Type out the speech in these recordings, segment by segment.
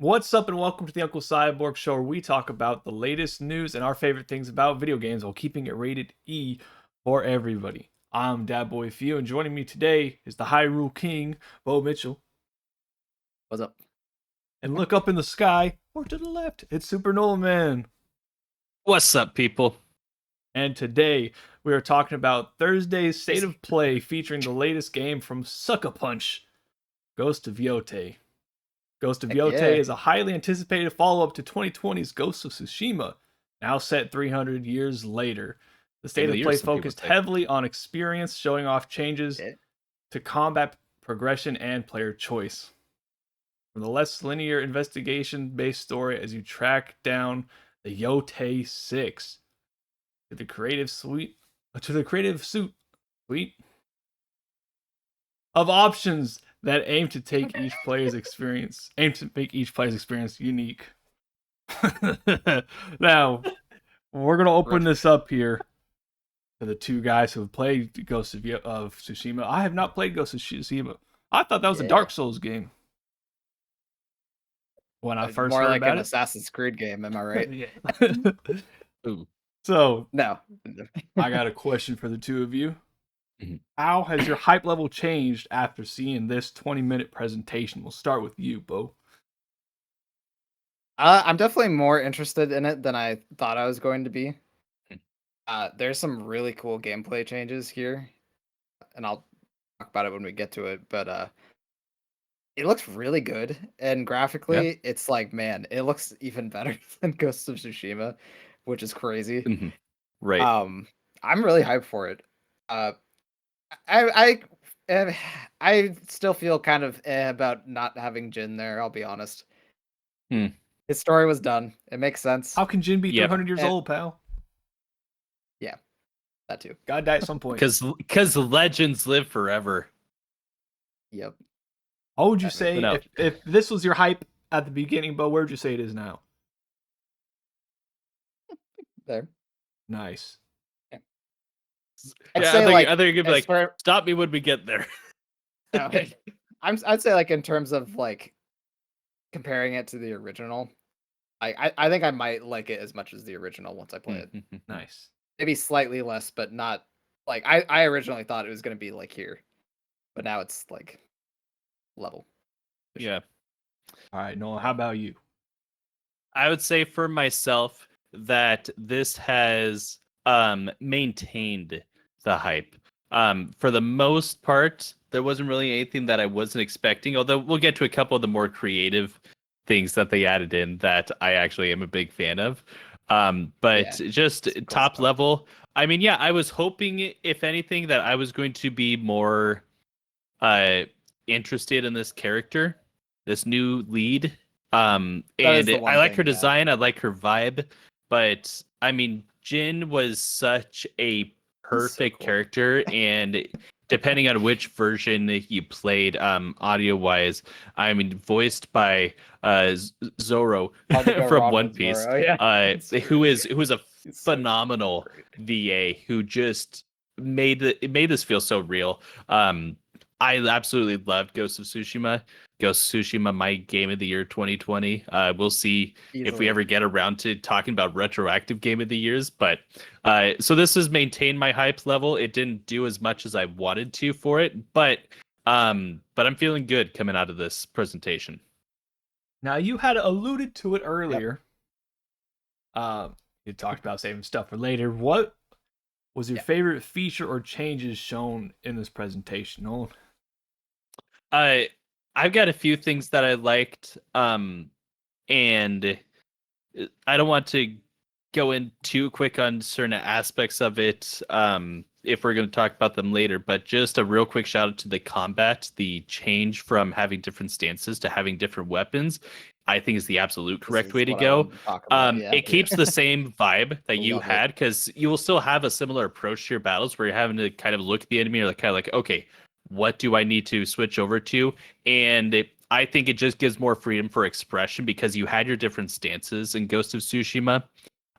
What's up, and welcome to the Uncle Cyborg Show, where we talk about the latest news and our favorite things about video games while keeping it rated E for everybody. I'm Dadboy Few, and joining me today is the Hyrule King, Bo Mitchell. What's up? And look up in the sky, or to the left, it's Super Nolan Man. What's up, people? And today we are talking about Thursday's State of Play featuring the latest game from Sucker Punch, Ghost of Yotei. Ghost of Yotei is a highly anticipated follow-up to 2020's Ghost of Tsushima, now set 300 years later. The State of Play focused heavily on experience, showing off changes to combat progression and player choice. From the less linear investigation-based story as you track down the Yotei 6 to the creative suite of options that aim to make each player's experience unique. Now, we're gonna open this up here to the two guys who have played Ghost of Tsushima. I have not played Ghost of Tsushima. I thought that was a Dark Souls game when I first heard about like an it. Assassin's Creed game, am I right? Yeah. Ooh. So No. I got a question for the two of you. How has your hype level changed after seeing this 20-minute presentation? We'll start with you, Bo. I'm definitely more interested in it than I thought I was going to be. There's some really cool gameplay changes here, and I'll talk about it when we get to it, but it looks really good, and graphically, it's like, man, it looks even better than Ghost of Tsushima, which is crazy. Right. I'm really hyped for it. I still feel kind of about not having Jin there, I'll be honest. His story was done. It makes sense. How can Jin be 300 years old, pal? Yeah, that too. Gotta die at some point. Because legends live forever. Yep. What would you say if this was your hype at the beginning, Bo? Where would you say it is now? There. Nice. I'd Yeah, say I think you're gonna be like, stop me when we get there. I'd say like in terms of like comparing it to the original, I think I might like it as much as the original once I play it. Nice. Maybe slightly less, but not like I originally thought it was gonna be like here, but now it's like level. Yeah. All right, Noah, how about you? I would say for myself that this has maintained the hype. For the most part, there wasn't really anything that I wasn't expecting, although we'll get to a couple of the more creative things that they added in that I actually am a big fan of. But just top level, I mean, yeah, I was hoping, if anything, that I was going to be more interested in this character, this new lead. And I like her design, I like her vibe, but I mean, Jin was such a perfect character, and depending on which version you played, audio wise, I mean, voiced by Zoro from One Piece, who is a phenomenal VA who just made this feel so real. I absolutely loved Ghost of Tsushima. Ghost of Tsushima, my game of the year 2020. We'll see if we ever get around to talking about retroactive game of the years. But so this has maintained my hype level. It didn't do as much as I wanted to for it, but I'm feeling good coming out of this presentation. Now, you had alluded to it earlier. You talked about saving stuff for later. What was your favorite feature or changes shown in this presentation, Nolan? I've got a few things that I liked, and I don't want to go in too quick on certain aspects of it if we're going to talk about them later, but just a real quick shout out to the combat. The change from having different stances to having different weapons, I think, is the absolute correct way to go. It keeps the same vibe that you had, because you will still have a similar approach to your battles where you're having to kind of look at the enemy, or like kind of like, okay, what do I need to switch over to? And I think it just gives more freedom for expression because you had your different stances in Ghost of Tsushima.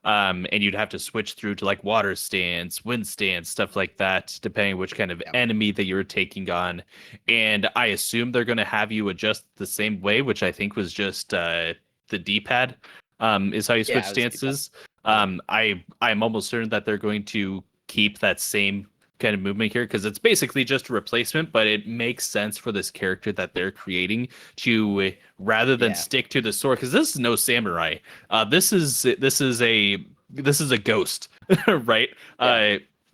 And you'd have to switch through to like water stance, wind stance, stuff like that, depending which kind of enemy that you were taking on. And I assume they're going to have you adjust the same way, which I think was just the D-pad is how you switch stances. I'm almost certain that they're going to keep that same kind of movement here because it's basically just a replacement, but it makes sense for this character that they're creating to rather than stick to the sword, because this is no samurai. This is a ghost, right?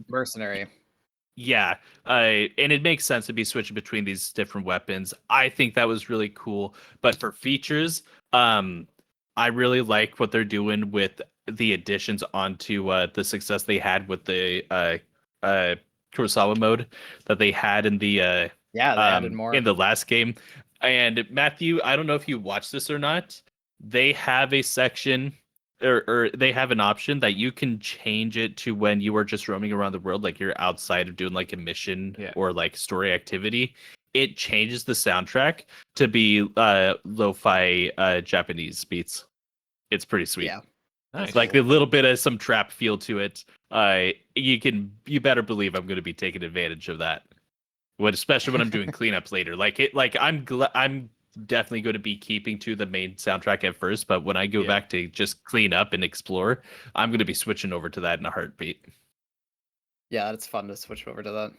Mercenary. Yeah, and it makes sense to be switching between these different weapons. I think that was really cool. But for features, I really like what they're doing with the additions onto the success they had with the Kurosawa mode that they had in the they added more in the last game. And Matthew, I don't know if you watched this or not. They have a section or they have an option that you can change it to when you are just roaming around the world, like you're outside of doing like a mission or like story activity. It changes the soundtrack to be lo-fi Japanese beats. It's pretty sweet. Yeah. Nice. Like a little bit of some trap feel to it. You better believe I'm going to be taking advantage of that. Especially when I'm doing cleanup later. I'm definitely going to be keeping to the main soundtrack at first, but when I go back to just clean up and explore, I'm going to be switching over to that in a heartbeat. Yeah, it's fun to switch over to that.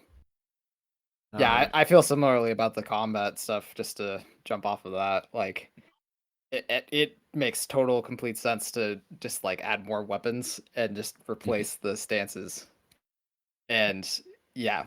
Yeah, I feel similarly about the combat stuff. Just to jump off of that, like it makes total complete sense to just like add more weapons and just replace the stances. And yeah,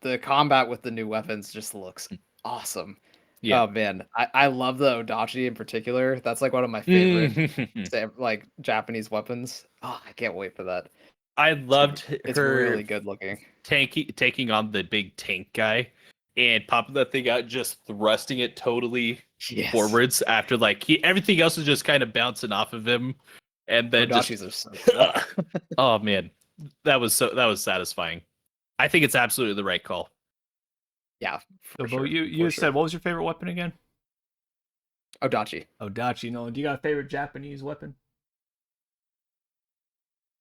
the combat with the new weapons just looks awesome. Yeah. Oh man, I love the Odachi in particular. That's like one of my favorite like Japanese weapons. Oh, I can't wait for that. I loved it's her really good looking. Taking on the big tank guy and popping that thing out, just thrusting it totally forwards after like everything else is just kind of bouncing off of him, and then Odachis are so cool. Oh man, that was satisfying. I think it's absolutely the right call. Yeah. So, Bo, you said what was your favorite weapon again? Odachi. Odachi. No, do you got a favorite Japanese weapon?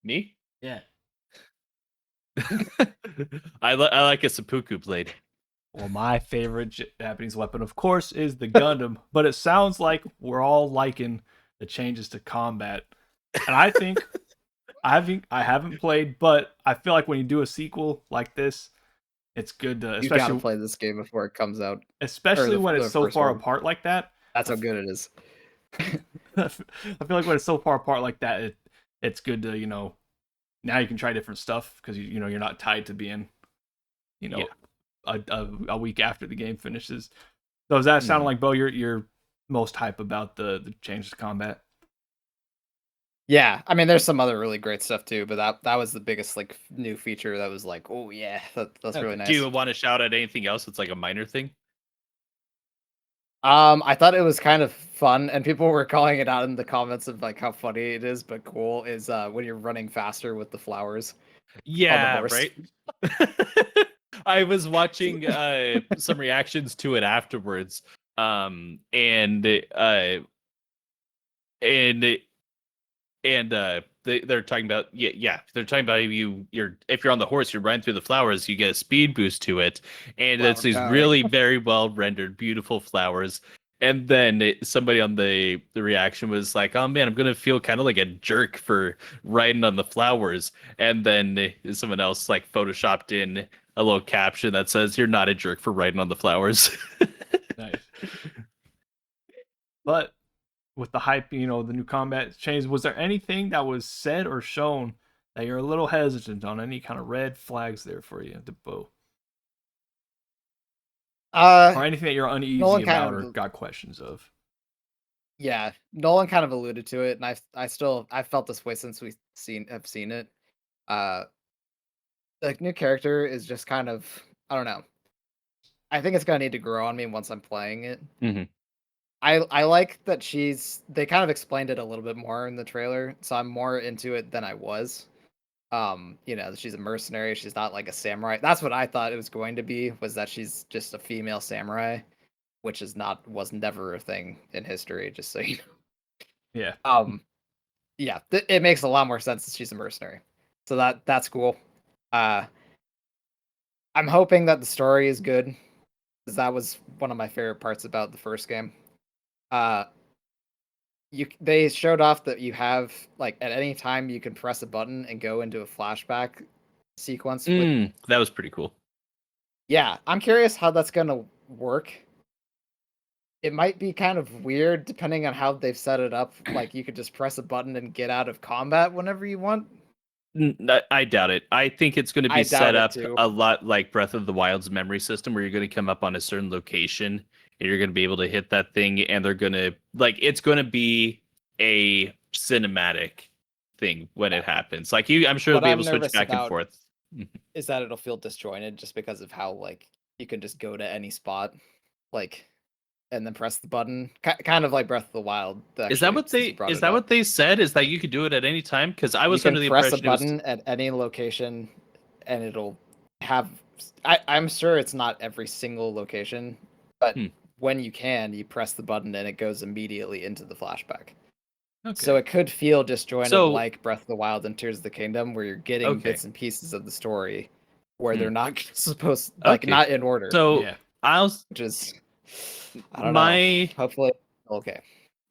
Me? Yeah. I like a seppuku blade. Well, my favorite Japanese weapon, of course, is the Gundam. But it sounds like we're all liking the changes to combat, and I think I haven't played, but I feel like when you do a sequel like this, it's good to you gotta play this game before it comes out, especially when it's so far apart like that. That's how good it is. I feel like when it's so far apart like that, it's good to now you can try different stuff because you're not tied to being a week after the game finishes. So does that sound like, Bo, you're most hype about the changes to combat? Yeah, I mean, there's some other really great stuff too, but that was the biggest like new feature that was like, oh yeah, that's really nice. Do you want to shout out anything else that's like a minor thing? I thought it was kind of fun, and people were calling it out in the comments of like how funny it is, but cool is when you're running faster with the flowers. Yeah, right. I was watching some reactions to it afterwards, and they're talking about they're talking about if you're on the horse, you're running through the flowers, you get a speed boost to it, and it's these really very well rendered, beautiful flowers. And then somebody on the reaction was like, "Oh man, I'm gonna feel kind of like a jerk for riding on the flowers." And then someone else like photoshopped in a little caption that says, "You're not a jerk for riding on the flowers." Nice. But with the hype, the new combat change, was there anything that was said or shown that you're a little hesitant on? Any kind of red flags there for you, Bo? Or anything that you're uneasy about or got questions of? Yeah, Nolan kind of alluded to it, and I felt this way since have seen it. The new character is just kind of, I don't know. I think it's gonna need to grow on me once I'm playing it. Mm-hmm. I like that they kind of explained it a little bit more in the trailer, so I'm more into it than I was. She's a mercenary, she's not like a samurai. That's what I thought it was going to be, was that she's just a female samurai, which was never a thing in history, just so you know. Yeah. yeah, it makes a lot more sense that she's a mercenary. So that's cool. I'm hoping that the story is good, because that was one of my favorite parts about the first game. They showed off that you have, like, at any time you can press a button and go into a flashback sequence. That was pretty cool. Yeah, I'm curious how that's gonna work. It might be kind of weird depending on how they've set it up. Like, you could just press a button and get out of combat whenever you want. I doubt it. I think it's going to be set up too. a lot like Breath of the Wild's memory system, where you're going to come up on a certain location and you're going to be able to hit that thing, and they're going to, like, it's going to be a cinematic thing when it happens. Like, I'm sure you'll be able to switch back and forth. Is that it'll feel disjointed just because of how, like, you can just go to any spot, like, and then press the button, kind of like Breath of the Wild. Is that what they said? Is that you could do it at any time? Because I was under the impression press a button at any location, and it'll have. I'm sure it's not every single location, but when you can, you press the button and it goes immediately into the flashback. Okay. So it could feel disjointed, like Breath of the Wild and Tears of the Kingdom, where you're getting bits and pieces of the story where they're not supposed, like, not in order. So which is. I don't know. Hopefully, okay.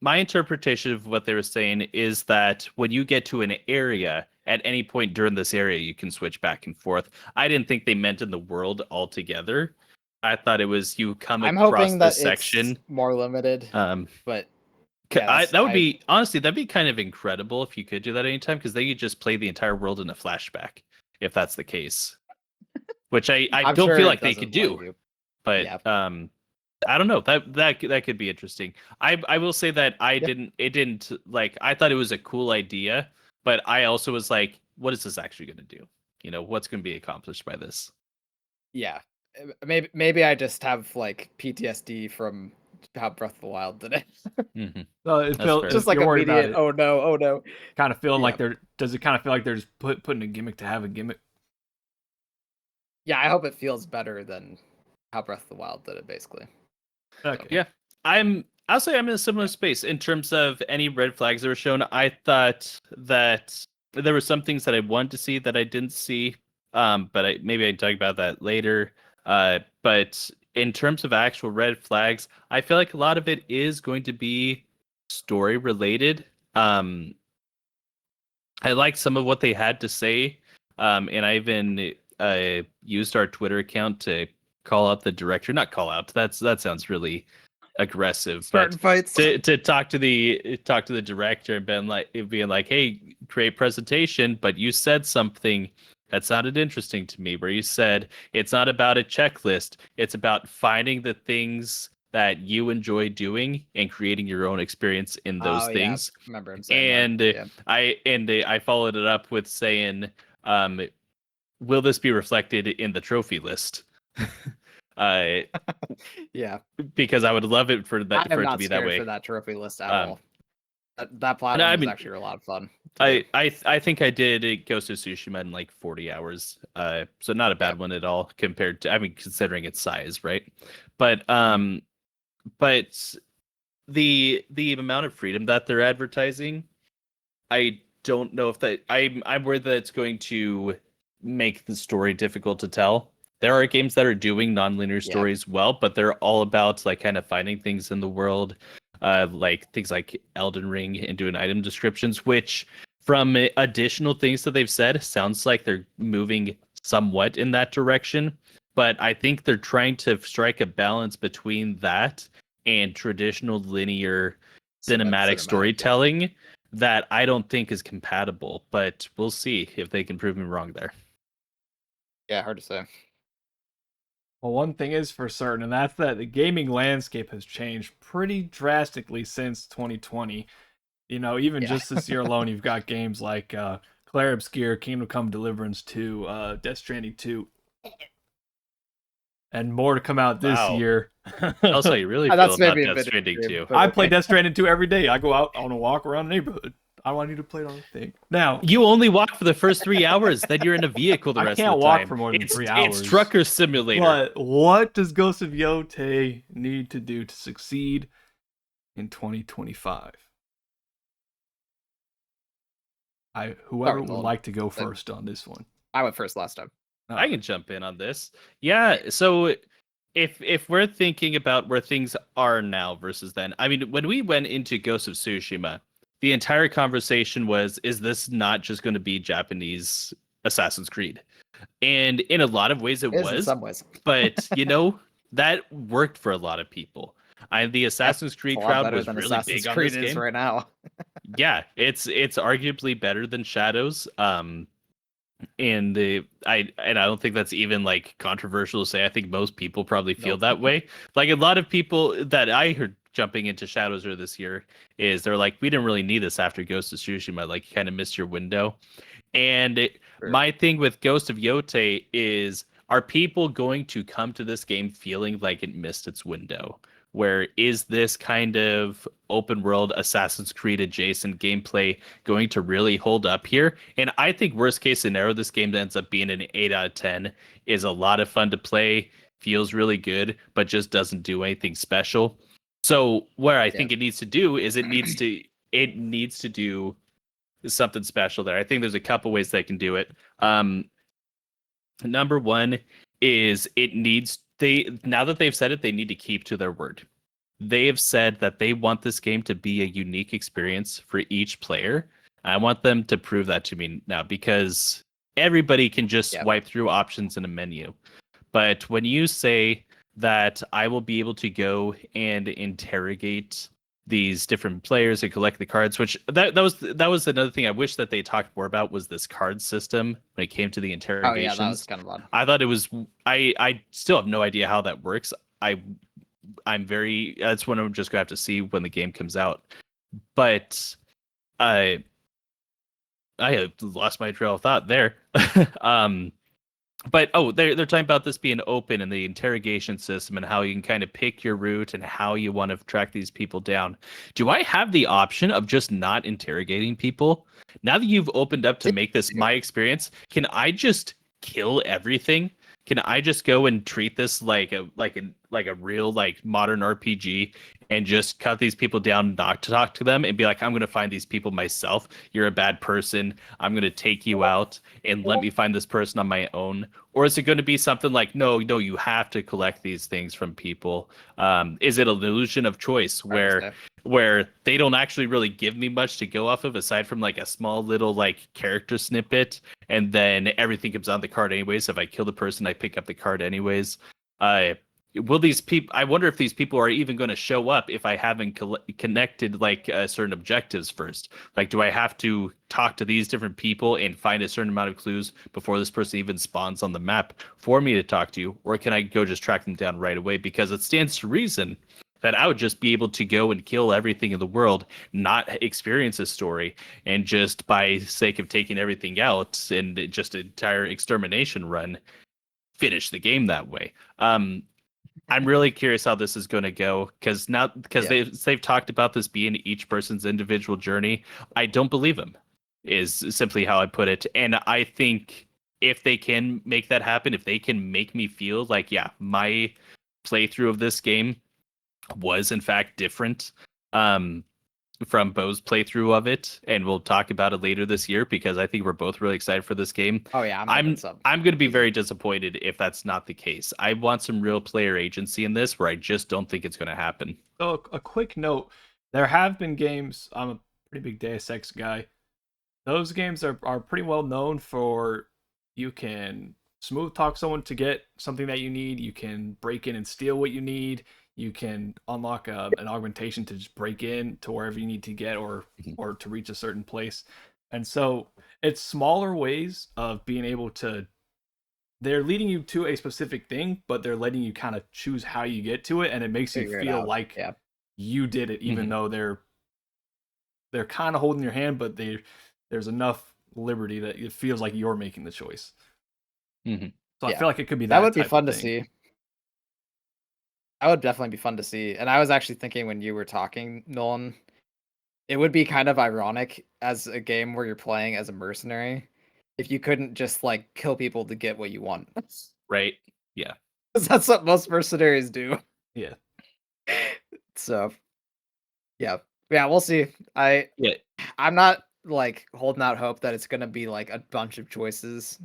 My interpretation of what they were saying is that when you get to an area, at any point during this area, you can switch back and forth. I didn't think they meant in the world altogether. I thought it was you come across the section. It's more limited. But that would be, honestly, that'd be kind of incredible if you could do that anytime, because then you just play the entire world in a flashback, if that's the case. Which I don't feel like they could do. But I don't know. That could be interesting. I will say that I didn't like. I thought it was a cool idea, but I also was like, what is this actually going to do? You know, what's going to be accomplished by this? Yeah, maybe I just have, like, PTSD from how Breath of the Wild did it. It feels just like immediate. Oh no! Kind of feeling like does it kind of feel like they're just putting a gimmick to have a gimmick? Yeah, I hope it feels better than how Breath of the Wild did it, basically. Okay. Yeah, I'll say I'm in a similar space in terms of any red flags that were shown. I thought that there were some things that I wanted to see that I didn't see. But maybe I can talk about that later. But in terms of actual red flags, I feel like a lot of it is going to be story related. I liked some of what they had to say. And I even used our Twitter account to call out the director. Not call out. That sounds really aggressive. Starting fights. To talk to the director and being like, hey, create presentation, but you said something that sounded interesting to me, where you said it's not about a checklist. It's about finding the things that you enjoy doing and creating your own experience in those things. Yeah. I remember him saying that. I followed it up with saying, will this be reflected in the trophy list? Yeah, because I would love it for that for it to be that way. For that trophy list at all. That platform was actually a lot of fun. I think I did Ghost of Tsushima in like 40 hours. So not a bad one at all compared to, I mean, considering its size, right? But the amount of freedom that they're advertising, I don't know if that I'm worried that it's going to make the story difficult to tell. There are games that are doing non-linear stories well, but they're all about, like, kind of finding things in the world, like things like Elden Ring, and doing item descriptions, which from additional things that they've said sounds like they're moving somewhat in that direction. But I think they're trying to strike a balance between that and traditional linear cinematic storytelling that I don't think is compatible. But we'll see if they can prove me wrong there. Yeah, hard to say. Well, one thing is for certain, and that's that the gaming landscape has changed pretty drastically since 2020. You know, even just this year alone, you've got games like Clair Obscur, Kingdom Come Deliverance 2, Death Stranding 2, and more to come out this year. Also, you really feel about Death Stranding 2. I play Death Stranding 2 every day. I go out on a walk around the neighborhood. I want you to play it on the thing. Now, you only walk for the first 3 hours, then you're in a vehicle the rest of the time. I can't walk for more than 3 hours. It's Trucker Simulator. But what does Ghost of Yotei need to do to succeed in 2025? Whoever would like to go first on this one. I went first last time. I can jump in on this. Yeah, so if we're thinking about where things are now versus then, I mean, when we went into Ghost of Tsushima, the entire conversation was, is this not just going to be Japanese Assassin's Creed? And in a lot of ways it was. In some ways. But, that worked for a lot of people. The Assassin's Creed crowd was really Assassin's big on Creed this game right now. Yeah, it's arguably better than Shadows. And I don't think that's even like controversial to say. I think most people probably feel that way. Like a lot of people that I heard jumping into Shadows this year is they're like, we didn't really need this after Ghost of Tsushima. Like, you kind of missed your window. And my thing with Ghost of Yotei is, are people going to come to this game feeling like it missed its window? Where is this kind of open world Assassin's Creed adjacent gameplay going to really hold up here? And I think worst case scenario, this game ends up being an 8 out of 10. Is a lot of fun to play, feels really good, but just doesn't do anything special. So where I think it needs to do is it needs to do something special there. I think there's a couple ways they can do it. Number one is now that they've said it, they need to keep to their word. They have said that they want this game to be a unique experience for each player. I want them to prove that to me now, because everybody can just swipe through options in a menu. But when you say that I will be able to go and interrogate these different players and collect the cards, which that was another thing I wish that they talked more about, was this card system when it came to the interrogations. Oh yeah, that was kind of odd. I thought it was. I still have no idea how that works. That's one I'm just gonna have to see when the game comes out. But I have lost my trail of thought there. But they're talking about this being open and the interrogation system and how you can kind of pick your route and how you want to track these people down. Do I have the option of just not interrogating people? Now that you've opened up to make this my experience, can I just kill everything? Can I just go and treat this like a real like modern RPG and just cut these people down, not to talk to them, and be like, I'm going to find these people myself. You're a bad person. I'm going to take you out and let me find this person on my own. Or is it going to be something like, no, you have to collect these things from people? Is it an illusion of choice where they don't actually really give me much to go off of aside from like a small little like character snippet, and then everything comes on the card anyways? If I kill the person, I pick up the card anyways. Will these people? I wonder if these people are even going to show up if I haven't connected like certain objectives first. Like, do I have to talk to these different people and find a certain amount of clues before this person even spawns on the map for me to talk to, or can I go just track them down right away? Because it stands to reason that I would just be able to go and kill everything in the world, not experience a story, and just by sake of taking everything out and just an entire extermination run, finish the game that way. I'm really curious how this is going to go, because they've talked about this being each person's individual journey. I don't believe them, is simply how I put it. And I think if they can make that happen, if they can make me feel like, my playthrough of this game was in fact different from Bo's playthrough of it, and we'll talk about it later this year, because I think we're both really excited for this game. Oh yeah, I'm going to be very disappointed if that's not the case. I want some real player agency in this, where I just don't think it's going to happen. So a quick note, there have been games, I'm a pretty big Deus Ex guy. Those games are pretty well known for, you can smooth talk someone to get something that you need, you can break in and steal what you need, you can unlock an augmentation to just break in to wherever you need to get, or to reach a certain place. And so it's smaller ways of being able to, they're leading you to a specific thing, but they're letting you kind of choose how you get to it, and it makes you feel like you did it, even though they're kind of holding your hand, but there's enough liberty that it feels like you're making the choice. So I feel like it could be that. That would be fun to see. That would definitely be fun to see. And I was actually thinking, when you were talking, Nolan, it would be kind of ironic as a game where you're playing as a mercenary if you couldn't just like kill people to get what you want. Right. Yeah. Because that's what most mercenaries do. Yeah. So, yeah, we'll see. I'm not like holding out hope that it's gonna be like a bunch of choices.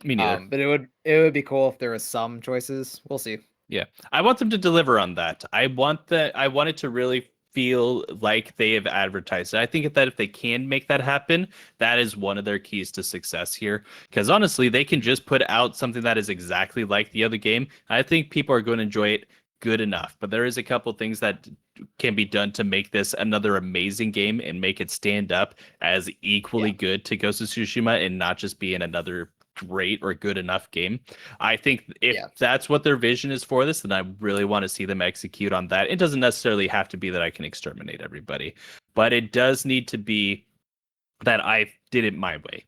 Me neither. But it would be cool if there was some choices. We'll see. Yeah, I want them to deliver on that. I want it to really feel like they have advertised it. I think that if they can make that happen, that is one of their keys to success here. Because honestly, they can just put out something that is exactly like the other game. I think people are going to enjoy it good enough. But there is a couple things that can be done to make this another amazing game and make it stand up as equally good to Ghost of Tsushima and not just be in another great or good enough game. I think if that's what their vision is for this, then I really want to see them execute on that. It doesn't necessarily have to be that I can exterminate everybody, but it does need to be that I did it my way.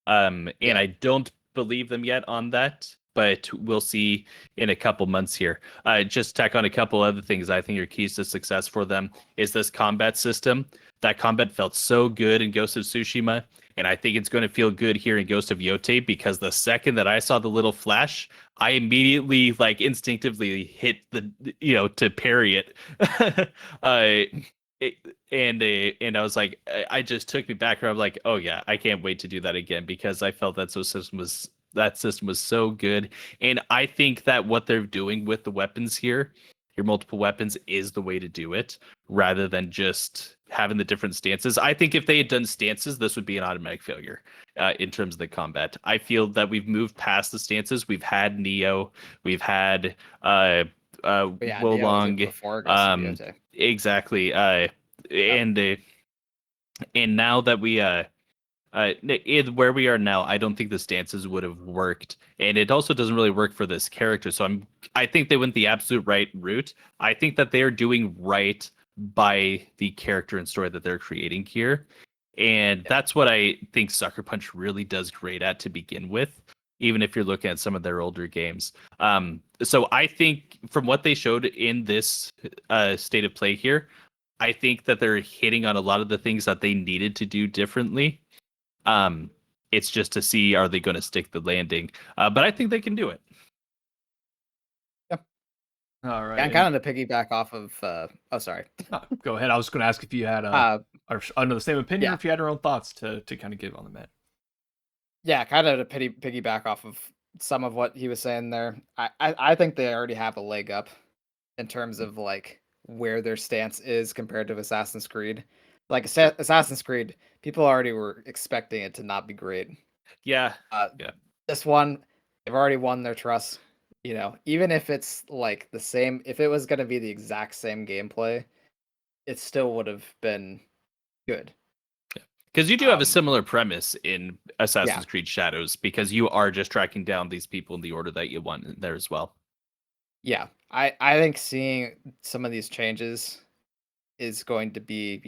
And I don't believe them yet on that, but we'll see in a couple months here. Just tack on a couple other things I think are keys to success for them is this combat system. That combat felt so good in Ghost of Tsushima, and I think it's going to feel good here in Ghost of Yotei, because the second that I saw the little flash, I immediately instinctively hit to parry it. And I was like, I just took me back, and I'm like, oh yeah, I can't wait to do that again, because I felt that system was so good. And I think that what they're doing with the weapons here, your multiple weapons, is the way to do it, rather than just having the different stances. I think if they had done stances, this would be an automatic failure in terms of the combat. I feel that we've moved past the stances. We've had Neo, we've had Wolong, before Ghost of Yotei. exactly, and now that we where we are now, I don't think the stances would have worked, and it also doesn't really work for this character. So I think they went the absolute right route. I think that they are doing right by the character and story that they're creating here, and that's what I think Sucker Punch really does great at to begin with, even if you're looking at some of their older games. So I think from what they showed in this state of play here, I think that they're hitting on a lot of the things that they needed to do differently. It's just to see, are they going to stick the landing? But I think they can do it. Yep. All right. And kind of to piggyback off of, sorry. Go ahead. I was going to ask if you had under the same opinion, or if you had your own thoughts to kind of give on the Met. Yeah, kind of to piggyback off of some of what he was saying there. I think they already have a leg up in terms of where their stance is compared to Assassin's Creed. Assassin's Creed, people already were expecting it to not be great. Yeah. This one, they've already won their trust. Even if it's the same, if it was going to be the exact same gameplay, it still would have been good. Because you do have a similar premise in Assassin's Creed Shadows, because you are just tracking down these people in the order that you want in there as well. Yeah, I think seeing some of these changes is going to be,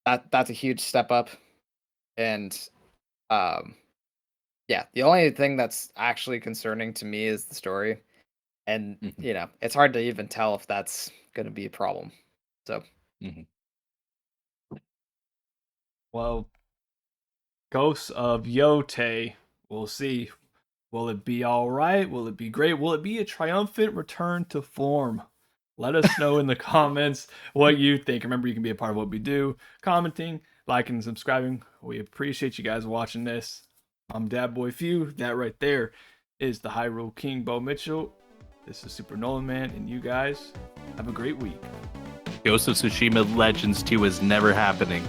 that's a huge step up. And the only thing that's actually concerning to me is the story. And it's hard to even tell if that's going to be a problem. So well, Ghost of Yotei, we'll see. Will it be all right? Will it be great? Will it be a triumphant return to form? Let us know in the comments what you think. Remember, you can be a part of what we do, commenting, liking, and subscribing. We appreciate you guys watching this. I'm Dadboy Few. That right there is the Hyrule King, Bo Mitchell. This is Super Nolan Man, and you guys have a great week. Ghost of Tsushima Legends 2 is never happening.